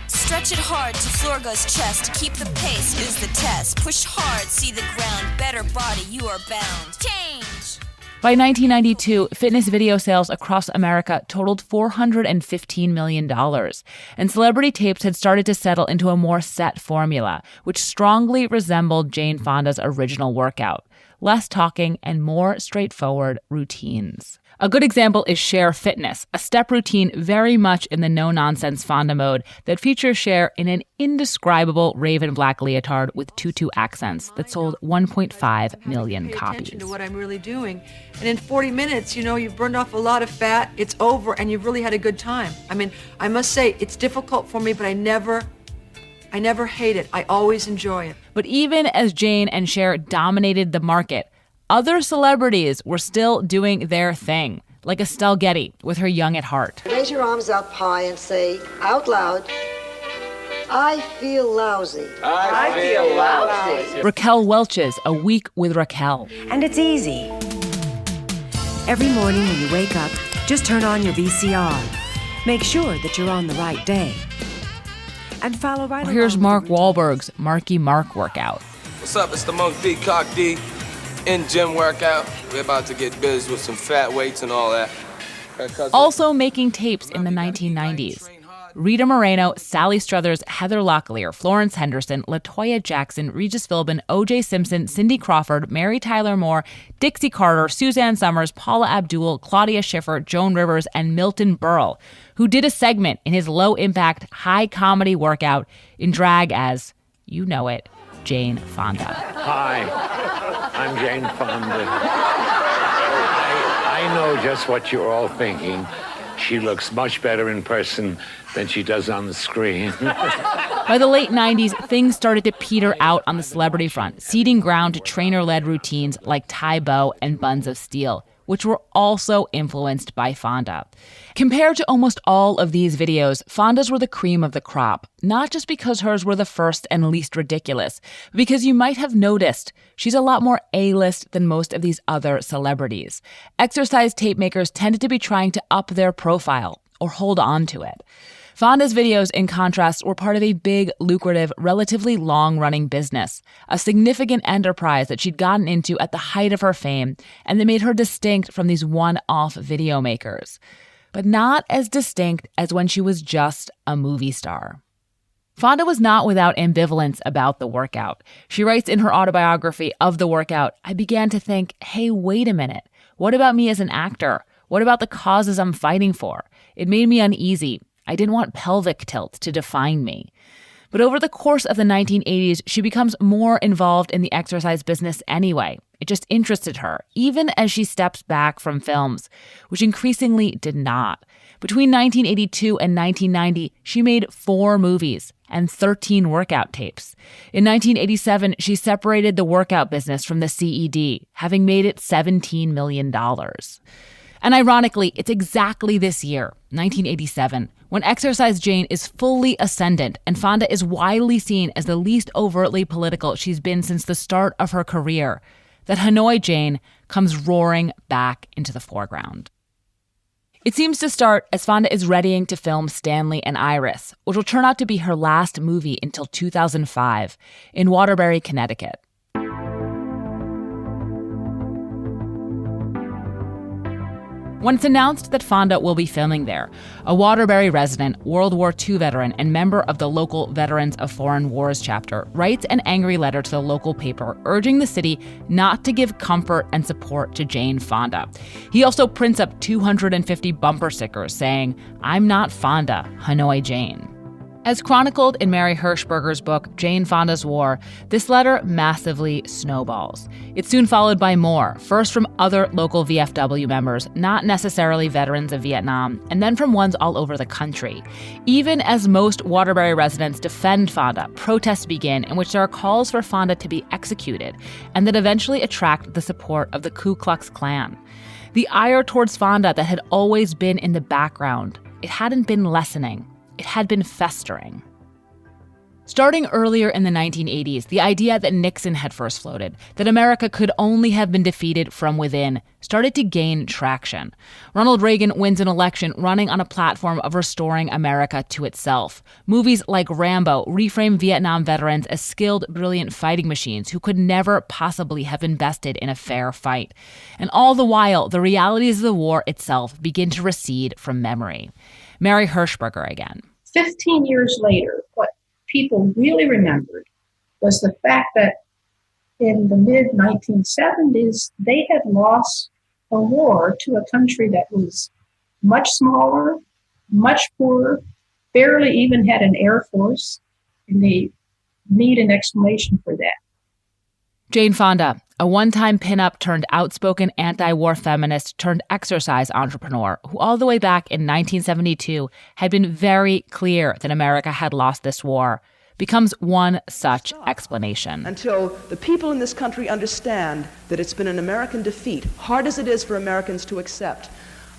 Stretch it hard to Florga's chest. Keep the pace is the test. Push hard, see the ground. Better body, you are bound. Change! By 1992, fitness video sales across America totaled $415 million, and celebrity tapes had started to settle into a more set formula, which strongly resembled Jane Fonda's original workout. Less talking and more straightforward routines. A good example is Cher Fitness, a step routine very much in the no-nonsense Fonda mode that features Cher in an indescribable raven black leotard with tutu accents that sold 1.5 million copies. To what I'm really doing. And in 40 minutes, you've burned off a lot of fat, it's over, and you've really had a good time. I mean, I must say, it's difficult for me, but I never hate it. I always enjoy it. But even as Jane and Cher dominated the market, other celebrities were still doing their thing, like Estelle Getty with her Young at Heart. Raise your arms up high and say out loud, I feel lousy. I feel lousy. Raquel Welch's A Week with Raquel. And it's easy. Every morning when you wake up, just turn on your VCR. Make sure that you're on the right day. And follow right along. Here's Mark Wahlberg's Marky Mark workout. What's up? It's the Monk D, Cock D. In gym workout. We're about to get busy with some fat weights and all that. Also making tapes in the 1990s. Rita Moreno, Sally Struthers, Heather Locklear, Florence Henderson, LaToya Jackson, Regis Philbin, O.J. Simpson, Cindy Crawford, Mary Tyler Moore, Dixie Carter, Suzanne Summers, Paula Abdul, Claudia Schiffer, Joan Rivers, and Milton Berle, who did a segment in his low-impact, high-comedy workout in drag as, you know it, Jane Fonda. Hi, I'm Jane Fonda. I know just what you're all thinking. She looks much better in person than she does on the screen. By the late 90s, things started to peter out on the celebrity front, ceding ground to trainer-led routines like Tae Bo and Buns of Steel, which were also influenced by Fonda. Compared to almost all of these videos, Fonda's were the cream of the crop, not just because hers were the first and least ridiculous, but because you might have noticed she's a lot more A-list than most of these other celebrities. Exercise tape makers tended to be trying to up their profile or hold on to it. Fonda's videos, in contrast, were part of a big, lucrative, relatively long-running business, a significant enterprise that she'd gotten into at the height of her fame and that made her distinct from these one-off video makers, but not as distinct as when she was just a movie star. Fonda was not without ambivalence about the workout. She writes in her autobiography of the workout, I began to think, hey, wait a minute. What about me as an actor? What about the causes I'm fighting for? It made me uneasy. I didn't want pelvic tilt to define me. But over the course of the 1980s, she becomes more involved in the exercise business anyway. It just interested her, even as she steps back from films, which increasingly did not. Between 1982 and 1990, she made 4 movies and 13 workout tapes. In 1987, she separated the workout business from the CED, having made it $17 million. And ironically, it's exactly this year, 1987, when Exercise Jane is fully ascendant and Fonda is widely seen as the least overtly political she's been since the start of her career, that Hanoi Jane comes roaring back into the foreground. It seems to start as Fonda is readying to film Stanley and Iris, which will turn out to be her last movie until 2005, in Waterbury, Connecticut. When it's announced that Fonda will be filming there, a Waterbury resident, World War II veteran, and member of the local Veterans of Foreign Wars chapter writes an angry letter to the local paper urging the city not to give comfort and support to Jane Fonda. He also prints up 250 bumper stickers saying, "I'm not Fonda, Hanoi Jane." As chronicled in Mary Hershberger's book, Jane Fonda's War, this letter massively snowballs. It's soon followed by more, first from other local VFW members, not necessarily veterans of Vietnam, and then from ones all over the country. Even as most Waterbury residents defend Fonda, protests begin in which there are calls for Fonda to be executed, and that eventually attract the support of the Ku Klux Klan. The ire towards Fonda that had always been in the background, it hadn't been lessening. It had been festering. Starting earlier in the 1980s, the idea that Nixon had first floated, that America could only have been defeated from within, started to gain traction. Ronald Reagan wins an election running on a platform of restoring America to itself. Movies like Rambo reframe Vietnam veterans as skilled, brilliant fighting machines who could never possibly have invested in a fair fight. And all the while, the realities of the war itself begin to recede from memory. Mary Hershberger again. 15 years later, what people really remembered was the fact that in the mid-1970s, they had lost a war to a country that was much smaller, much poorer, barely even had an air force, and they need an explanation for that. Jane Fonda, a one-time pinup turned outspoken anti-war feminist turned exercise entrepreneur who all the way back in 1972 had been very clear that America had lost this war, becomes one such explanation. Until the people in this country understand that it's been an American defeat, hard as it is for Americans to accept.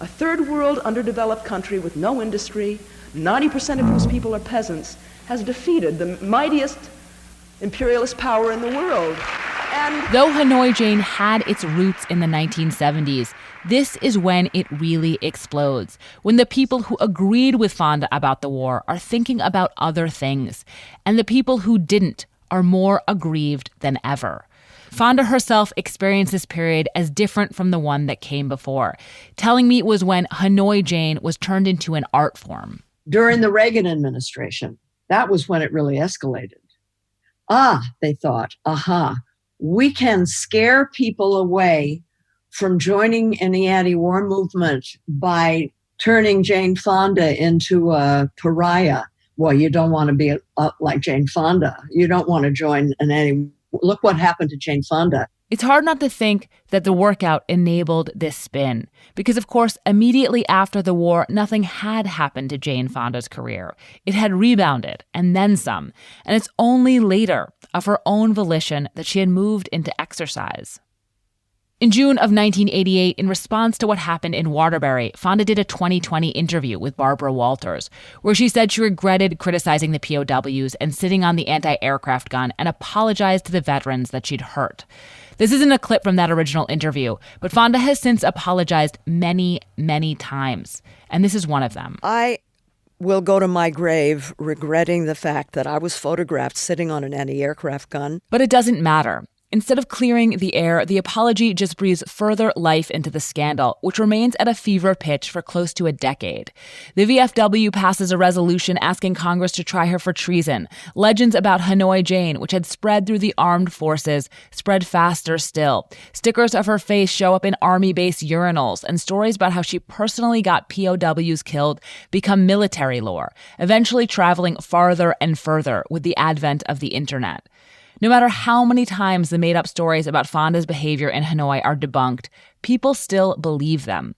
A third world underdeveloped country with no industry, 90% of whose people are peasants, has defeated the mightiest imperialist power in the world. And though Hanoi Jane had its roots in the 1970s, this is when it really explodes, when the people who agreed with Fonda about the war are thinking about other things, and the people who didn't are more aggrieved than ever. Fonda herself experienced this period as different from the one that came before, telling me it was when Hanoi Jane was turned into an art form. During the Reagan administration, that was when it really escalated. They thought, we can scare people away from joining in the anti-war movement by turning Jane Fonda into a pariah. Well, you don't want to be like Jane Fonda. You don't want to join an anti. Look what happened to Jane Fonda. It's hard not to think that the workout enabled this spin, because of course, immediately after the war, nothing had happened to Jane Fonda's career. It had rebounded, and then some, and it's only later, of her own volition, that she had moved into exercise. In June of 1988, in response to what happened in Waterbury, Fonda did a 2020 interview with Barbara Walters, where she said she regretted criticizing the POWs and sitting on the anti-aircraft gun and apologized to the veterans that she'd hurt. This isn't a clip from that original interview, but Fonda has since apologized many, many times, and this is one of them. I will go to my grave regretting the fact that I was photographed sitting on an anti-aircraft gun. But it doesn't matter. Instead of clearing the air, the apology just breathes further life into the scandal, which remains at a fever pitch for close to a decade. The VFW passes a resolution asking Congress to try her for treason. Legends about Hanoi Jane, which had spread through the armed forces, spread faster still. Stickers of her face show up in army-based urinals, and stories about how she personally got POWs killed become military lore, eventually traveling farther and further with the advent of the internet. No matter how many times the made-up stories about Fonda's behavior in Hanoi are debunked, people still believe them.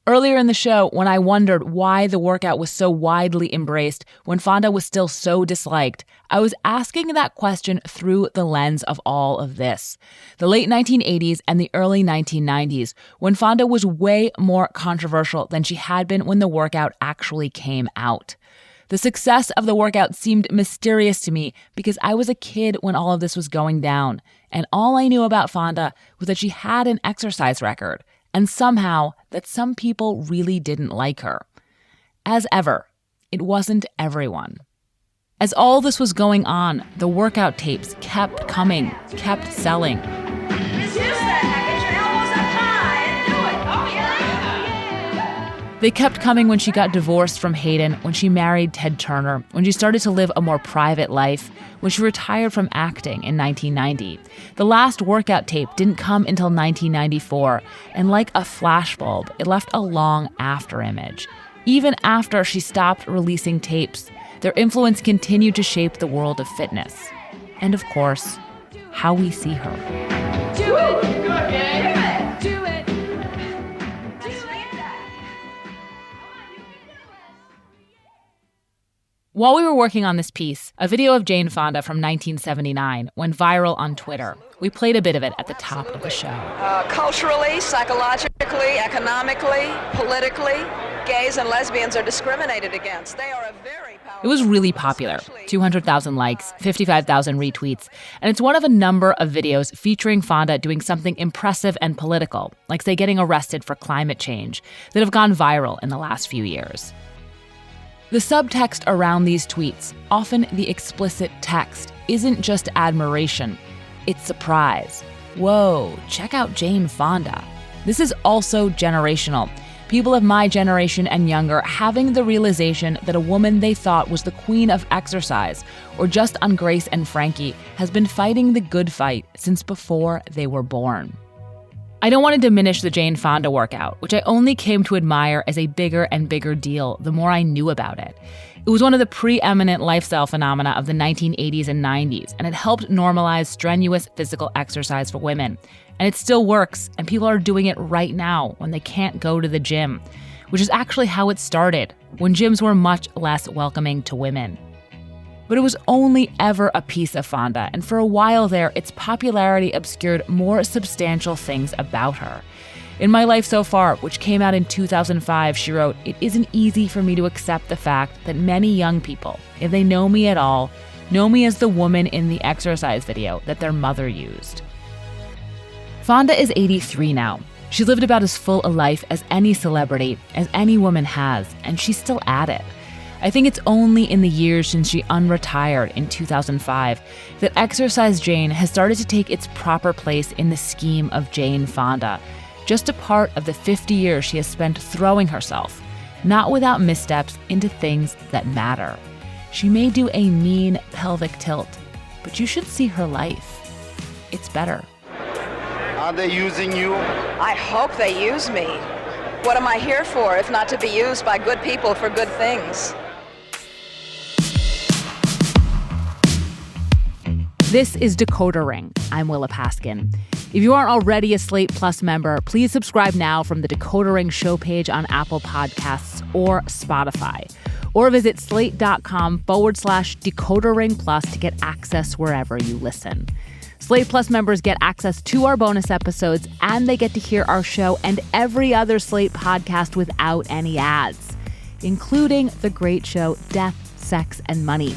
Earlier in the show, when I wondered why the workout was so widely embraced when Fonda was still so disliked, I was asking that question through the lens of all of this. The late 1980s and the early 1990s, when Fonda was way more controversial than she had been when the workout actually came out. The success of the workout seemed mysterious to me because I was a kid when all of this was going down, and all I knew about Fonda was that she had an exercise record, and somehow that some people really didn't like her. As ever, it wasn't everyone. As all this was going on, the workout tapes kept coming, kept selling. They kept coming when she got divorced from Hayden, when she married Ted Turner, when she started to live a more private life, when she retired from acting in 1990. The last workout tape didn't come until 1994, and like a flashbulb, it left a long afterimage. Even after she stopped releasing tapes, their influence continued to shape the world of fitness. And of course, how we see her. Do it! Good, yeah. Do it! Do it! While we were working on this piece, a video of Jane Fonda from 1979 went viral on Twitter. We played a bit of it at the top of the show. Culturally, psychologically, economically, politically, gays and lesbians are discriminated against. They are a very powerful... It was really popular. 200,000 likes, 55,000 retweets, and it's one of a number of videos featuring Fonda doing something impressive and political, like, say, getting arrested for climate change, that have gone viral in the last few years. The subtext around these tweets, often the explicit text, isn't just admiration, it's surprise. Whoa, check out Jane Fonda. This is also generational. People of my generation and younger having the realization that a woman they thought was the queen of exercise, or just on Grace and Frankie, has been fighting the good fight since before they were born. I don't want to diminish the Jane Fonda workout, which I only came to admire as a bigger and bigger deal the more I knew about it. It was one of the preeminent lifestyle phenomena of the 1980s and 90s, and it helped normalize strenuous physical exercise for women. And it still works, and people are doing it right now when they can't go to the gym, which is actually how it started, when gyms were much less welcoming to women. But it was only ever a piece of Fonda, and for a while there, its popularity obscured more substantial things about her. In My Life So Far, which came out in 2005, she wrote, "It isn't easy for me to accept the fact that many young people, if they know me at all, know me as the woman in the exercise video that their mother used." Fonda is 83 now. She lived about as full a life as any celebrity, as any woman has, and she's still at it. I think it's only in the years since she unretired in 2005 that Exercise Jane has started to take its proper place in the scheme of Jane Fonda, just a part of the 50 years she has spent throwing herself, not without missteps, into things that matter. She may do a mean pelvic tilt, but you should see her life. It's better. Are they using you? I hope they use me. What am I here for if not to be used by good people for good things? This is Decoder Ring. I'm Willa Paskin. If you aren't already a Slate Plus member, please subscribe now from the Decoder Ring show page on Apple Podcasts or Spotify. Or visit slate.com/Decoder Ring Plus to get access wherever you listen. Slate Plus members get access to our bonus episodes, and they get to hear our show and every other Slate podcast without any ads, including the great show Death, Sex, and Money.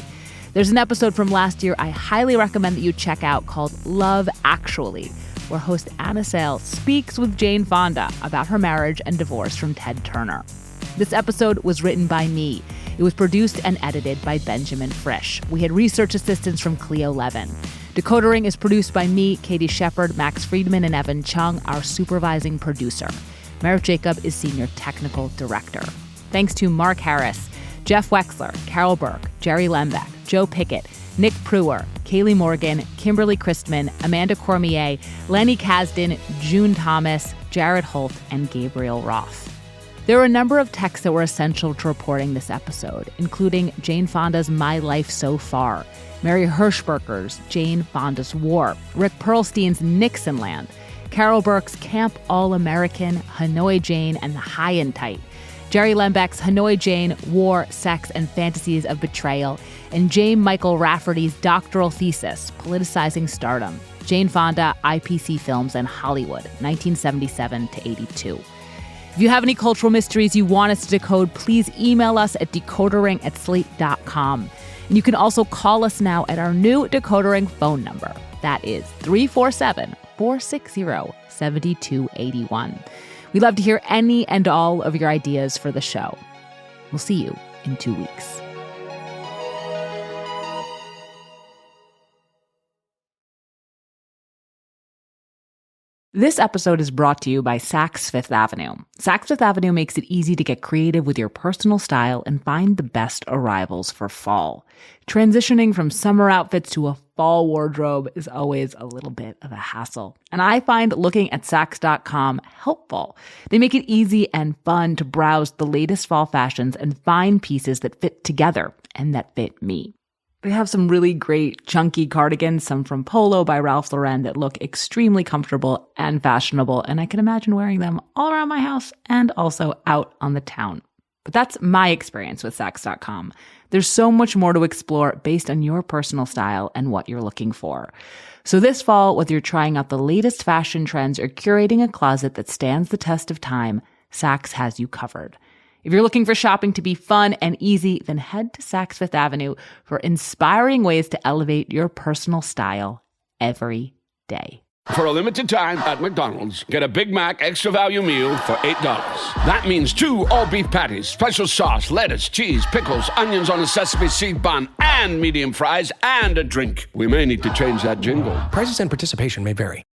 There's an episode from last year I highly recommend that you check out called Love Actually, where host Anna Sale speaks with Jane Fonda about her marriage and divorce from Ted Turner. This episode was written by me. It was produced and edited by Benjamin Frisch. We had research assistance from Cleo Levin. Decoder Ring is produced by me, Katie Shepard, Max Freedman, and Evan Chung, our supervising producer. Merritt Jacob is senior technical director. Thanks to Mark Harris, Jeff Wexler, Carol Burke, Jerry Lembeck, Joe Pickett, Nick Pruer, Kaylee Morgan, Kimberly Christman, Amanda Cormier, Lenny Kasdan, June Thomas, Jared Holt, and Gabriel Roth. There were a number of texts that were essential to reporting this episode, including Jane Fonda's My Life So Far, Mary Hirschberger's Jane Fonda's War, Rick Perlstein's Nixonland, Carol Burke's Camp All-American, Hanoi Jane, and The High and Tight. Jerry Lembeck's Hanoi Jane, War, Sex, and Fantasies of Betrayal. And J. Michael Rafferty's doctoral thesis, Politicizing Stardom. Jane Fonda, IPC Films and Hollywood, 1977 to 82. If you have any cultural mysteries you want us to decode, please email us at decoderring@slate.com. And you can also call us now at our new Decoder Ring phone number. That is 347-460-7281. We'd love to hear any and all of your ideas for the show. We'll see you in 2 weeks. This episode is brought to you by Saks Fifth Avenue. Saks Fifth Avenue makes it easy to get creative with your personal style and find the best arrivals for fall. Transitioning from summer outfits to a fall wardrobe is always a little bit of a hassle. And I find looking at Saks.com helpful. They make it easy and fun to browse the latest fall fashions and find pieces that fit together and that fit me. They have some really great chunky cardigans, some from Polo by Ralph Lauren that look extremely comfortable and fashionable, and I can imagine wearing them all around my house and also out on the town. But that's my experience with Saks.com. There's so much more to explore based on your personal style and what you're looking for. So this fall, whether you're trying out the latest fashion trends or curating a closet that stands the test of time, Saks has you covered. If you're looking for shopping to be fun and easy, then head to Saks Fifth Avenue for inspiring ways to elevate your personal style every day. For a limited time at McDonald's, get a Big Mac Extra Value Meal for $8. That means 2 all-beef patties, special sauce, lettuce, cheese, pickles, onions on a sesame seed bun, and medium fries, and a drink. We may need to change that jingle. Prices and participation may vary.